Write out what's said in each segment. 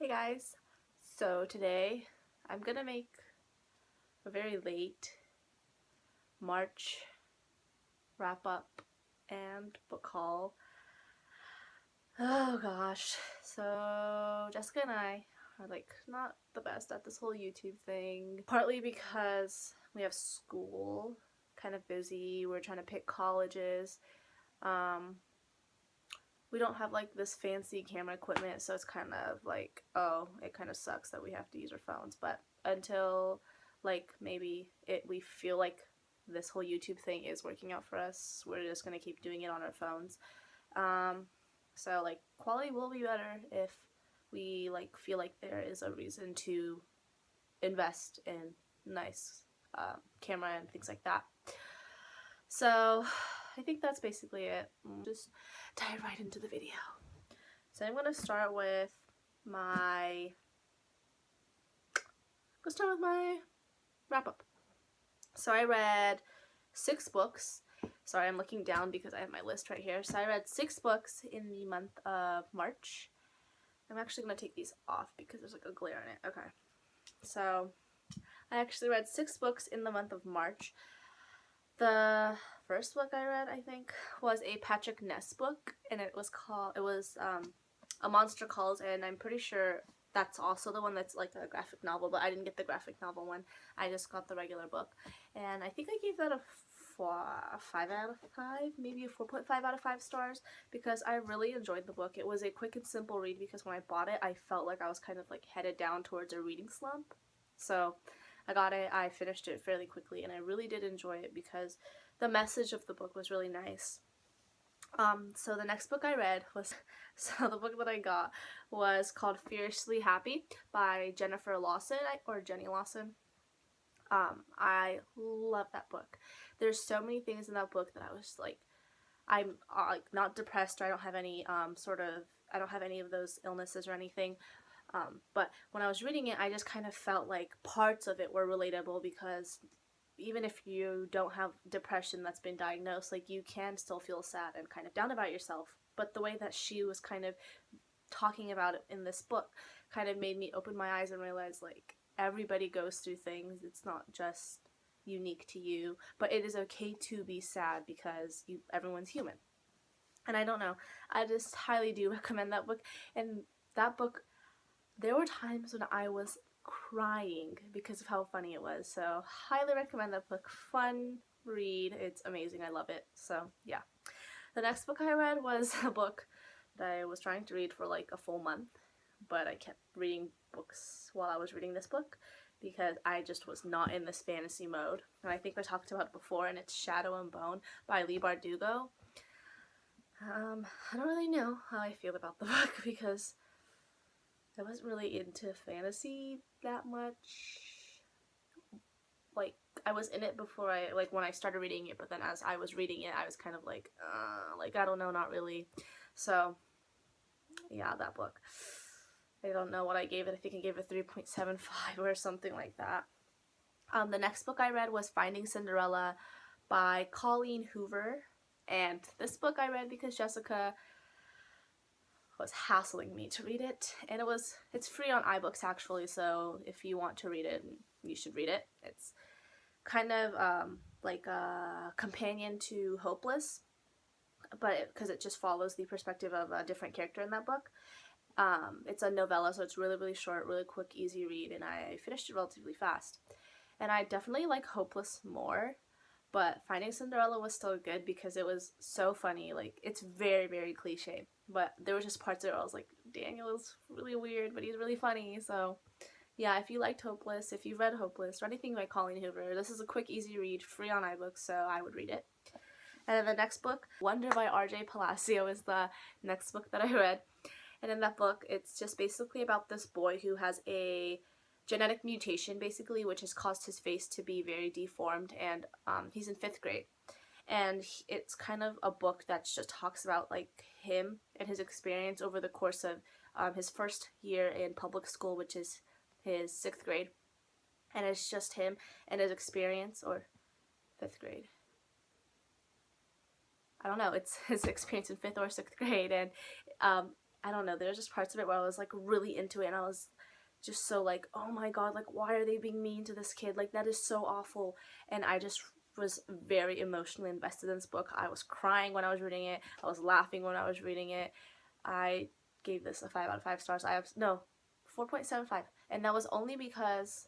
Hey guys, so today I'm gonna make a very late March wrap up and book haul. Oh gosh, so Jessica and I are like not the best at this whole YouTube thing, partly because we have school, kind of busy, we're trying to pick colleges. Um, we don't have like this fancy camera equipment, so it's kind of like, oh, it kind of sucks that we have to use our phones. But until like maybe we feel like this whole YouTube thing is working out for us, we're just gonna keep doing it on our phones. Um, so like quality will be better if we like feel like there is a reason to invest in nice camera and things like that. So I think that's basically it. Just dive right into the video. So I'm gonna start with my wrap up. So I read 6 books. Sorry, I'm looking down because I have my list right here. So I read 6 books in the month of March. I'm actually gonna take these off because there's like a glare in it. Okay. So I actually read 6 books in the month of March. The first book I read, I think, was a Patrick Ness book, and it was A Monster Calls, and I'm pretty sure that's also the one that's like a graphic novel, but I didn't get the graphic novel one. I just got the regular book, and I think I gave that a 5 out of 5, maybe a 4.5 out of 5 stars, because I really enjoyed the book. It was a quick and simple read because when I bought it, I felt like I was kind of like headed down towards a reading slump. So I got it, I finished it fairly quickly, and I really did enjoy it because the message of the book was really nice. So the next book I read was, so the book that I got was called Fiercely Happy by Jennifer Lawson, or Jenny Lawson. I love that book. There's so many things in that book that I was like, I'm like not depressed, or I don't have any I don't have any of those illnesses or anything. But when I was reading it, I just kind of felt like parts of it were relatable because even if you don't have depression that's been diagnosed, like you can still feel sad and kind of down about yourself. But the way that she was kind of talking about it in this book kind of made me open my eyes and realize like everybody goes through things. It's not just unique to you, but it is okay to be sad because everyone's human. And I don't know, I just highly do recommend that book. And that book, there were times when I was crying because of how funny it was. So highly recommend that book. Fun read. It's amazing. I love it. So yeah. The next book I read was a book that I was trying to read for like a full month, but I kept reading books while I was reading this book because I just was not in this fantasy mode. And I think I talked about it before, and it's Shadow and Bone by Leigh Bardugo. I don't really know how I feel about the book because I wasn't really into fantasy that much. Like, I was in it before when I started reading it, but then as I was reading it, I was kind of like, I don't know, not really. So, yeah, that book. I don't know what I gave it. I think I gave it 3.75 or something like that. The next book I read was Finding Cinderella by Colleen Hoover. And this book I read because Jessica was hassling me to read it, and it's free on iBooks actually, so if you want to read it, you should read it. It's kind of like a companion to Hopeless, but because it just follows the perspective of a different character in that book. It's a novella, so it's really, really short, really quick, easy read, and I finished it relatively fast. And I definitely like Hopeless more, but Finding Cinderella was still good because it was so funny. Like, it's very, very cliche, but there were just parts of it where I was like, Daniel is really weird, but he's really funny. So yeah, if you liked Hopeless, if you've read Hopeless or anything by Colleen Hoover, this is a quick, easy read, free on iBooks, so I would read it. And then the next book, Wonder by R.J. Palacio, is the next book that I read. And in that book, it's just basically about this boy who has a genetic mutation, basically, which has caused his face to be very deformed, and he's in 5th grade. And it's kind of a book that just talks about like him and his experience over the course of his first year in public school, which is his 6th grade. And it's just him and his experience, or 5th grade. I don't know, it's his experience in 5th or 6th grade, and I don't know, there's just parts of it where I was like really into it, and I was just so like, oh my god, like why are they being mean to this kid? Like that is so awful. And I just was very emotionally invested in this book. I was crying when I was reading it. I was laughing when I was reading it. I gave this a 5 out of 5 stars. I have no 4.75, and that was only because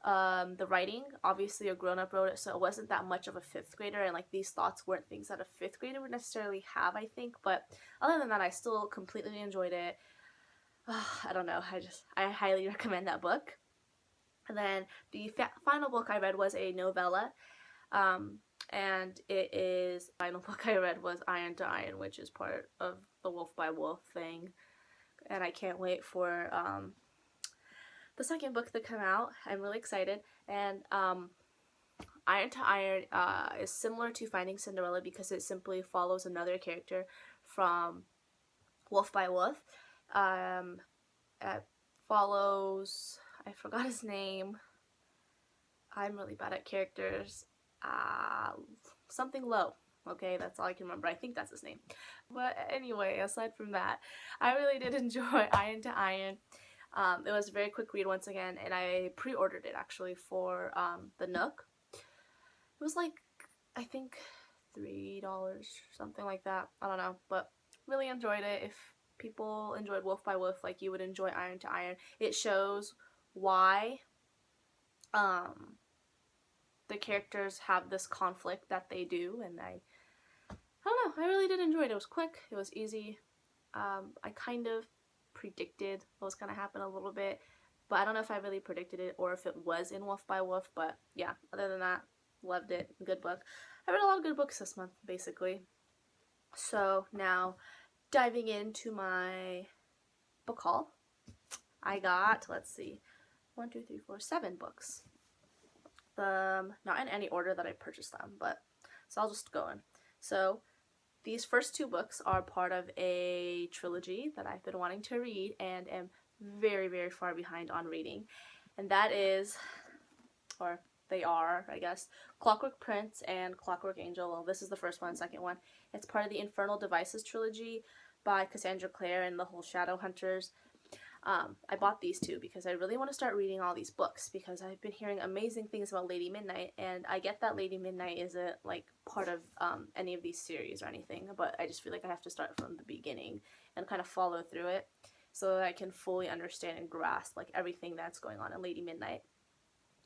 the writing, obviously a grown-up wrote it, so it wasn't that much of a fifth grader, and like these thoughts weren't things that a fifth grader would necessarily have, I think. But other than that, I still completely enjoyed it. I don't know, I highly recommend that book. And then the final book I read was a novella, and the final book I read was Iron to Iron, which is part of the Wolf by Wolf thing, and I can't wait for the second book to come out. I'm really excited. And Iron to Iron is similar to Finding Cinderella because it simply follows another character from Wolf by Wolf. It follows, I forgot his name. I'm really bad at characters. Something Low. Okay, that's all I can remember. I think that's his name. But anyway, aside from that, I really did enjoy Iron to Iron. It was a very quick read once again, and I pre-ordered it actually for the Nook. It was like, I think $3, something like that. I don't know, but really enjoyed it. If people enjoyed Wolf by Wolf like you would enjoy Iron to Iron, it shows why the characters have this conflict that they do, and I don't know, I really did enjoy it. It was quick, it was easy. I kind of predicted what was going to happen a little bit, but I don't know if I really predicted it or if it was in Wolf by Wolf. But yeah, other than that, loved it. Good book. I read a lot of good books this month, basically. So now, diving into my book haul, I got, let's see, 1, 2, 3, 4, 7 books. Not in any order that I purchased them, but so I'll just go in. So these first 2 books are part of a trilogy that I've been wanting to read and am very, very far behind on reading. And that is, or they are, I guess, Clockwork Prince and Clockwork Angel. Well, this is the first one, second one. It's part of the Infernal Devices trilogy by Cassandra Clare and the whole Shadowhunters. I bought these 2 because I really want to start reading all these books because I've been hearing amazing things about Lady Midnight, and I get that Lady Midnight isn't like part of any of these series or anything, but I just feel like I have to start from the beginning and kind of follow through it so that I can fully understand and grasp like everything that's going on in Lady Midnight.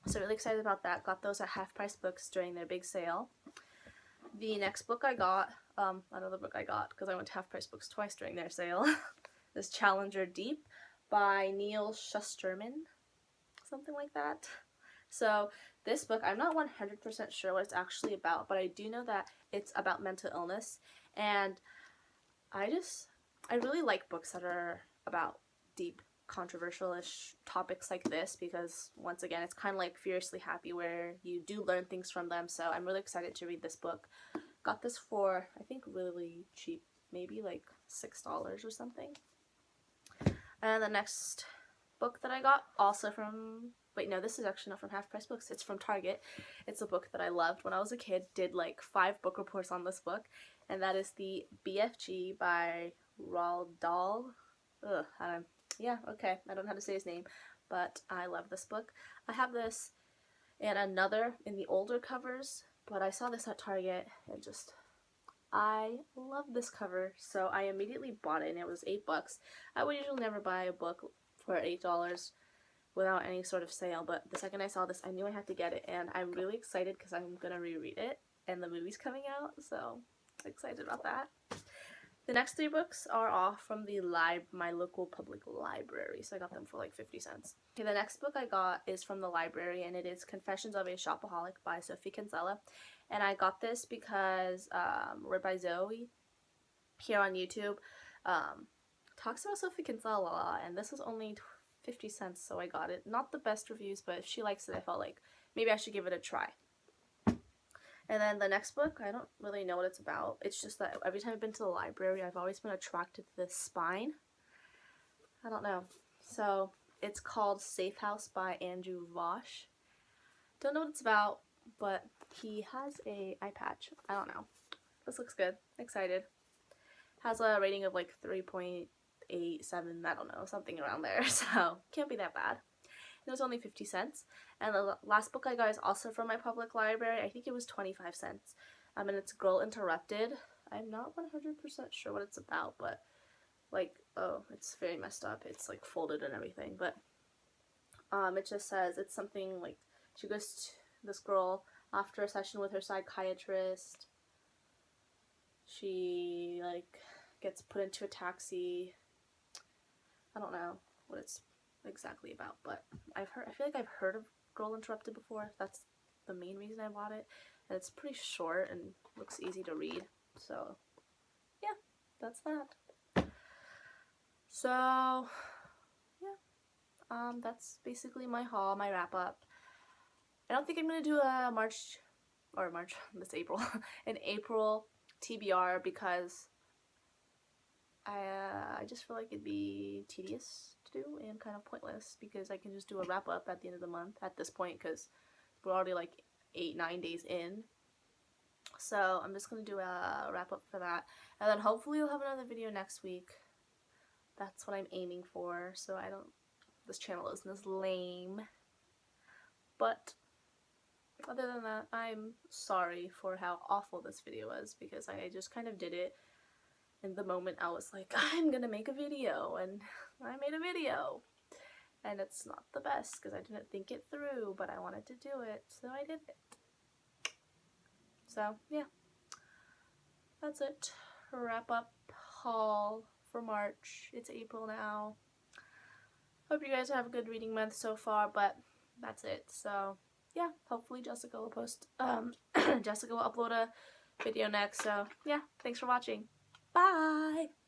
So really excited about that. Got those at Half Price Books during their big sale. The next book I got, another book I got because I went to Half Price Books twice during their sale, is Challenger Deep by Neal Shusterman, something like that. So this book, I'm not 100% sure what it's actually about, but I do know that it's about mental illness, and I really like books that are about deep, controversial-ish topics like this because, once again, it's kind of like Furiously Happy where you do learn things from them, so I'm really excited to read this book. Got this for, I think, really cheap, maybe like $6 or something. And the next book that I got, also from, wait, no, this is actually not from Half Price Books, it's from Target. It's a book that I loved when I was a kid, did like 5 book reports on this book, and that is the BFG by Roald Dahl. Yeah, okay, I don't know how to say his name, but I love this book. I have this and another in the older covers, but I saw this at Target and just, I love this cover, so I immediately bought it, and it was $8. I would usually never buy a book for $8 without any sort of sale, but the second I saw this, I knew I had to get it, and I'm really excited because I'm gonna reread it, and the movie's coming out, so excited about that. The next 3 books are all from the my local public library, so I got them for like 50 cents. Okay, the next book I got is from the library, and it is Confessions of a Shopaholic by Sophie Kinsella. And I got this because Read by Zoe here on YouTube talks about Sophie Kinsella a lot, and this was only 50 cents, so I got it. Not the best reviews, but if she likes it, I felt like maybe I should give it a try. And then the next book, I don't really know what it's about. It's just that every time I've been to the library, I've always been attracted to this spine. I don't know. So it's called Safe House by Andrew Vosh. Don't know what it's about, but he has a eye patch. I don't know. This looks good. Excited. Has a rating of like 3.87, I don't know, something around there, so can't be that bad. It was only 50 cents. And the last book I got is also from my public library. I think it was 25 cents. And it's Girl Interrupted. I'm not 100% sure what it's about, but like, oh, it's very messed up. It's like folded and everything, but it just says it's something like she goes to this girl after a session with her psychiatrist. She like gets put into a taxi. I don't know what it's exactly about, but I feel like I've heard of Girl Interrupted before. That's the main reason I bought it, and it's pretty short and looks easy to read. So yeah, that's that. So yeah, that's basically my haul, my wrap up. I don't think I'm gonna do a this April, an April TBR because I just feel like it'd be tedious to do and kind of pointless because I can just do a wrap up at the end of the month at this point because we're already like 8-9 days in. So I'm just gonna do a wrap up for that, and then hopefully we'll have another video next week. That's what I'm aiming for. So this channel isn't as lame, but other than that, I'm sorry for how awful this video was because I just kind of did it in the moment. I was like, I'm gonna make a video, and I made a video. And it's not the best because I didn't think it through, but I wanted to do it, so I did it. So, yeah. That's it. Wrap up haul for March. It's April now. Hope you guys have a good reading month so far, but that's it. So, yeah, hopefully Jessica will post, Jessica will upload a video next. So, yeah, thanks for watching. Bye!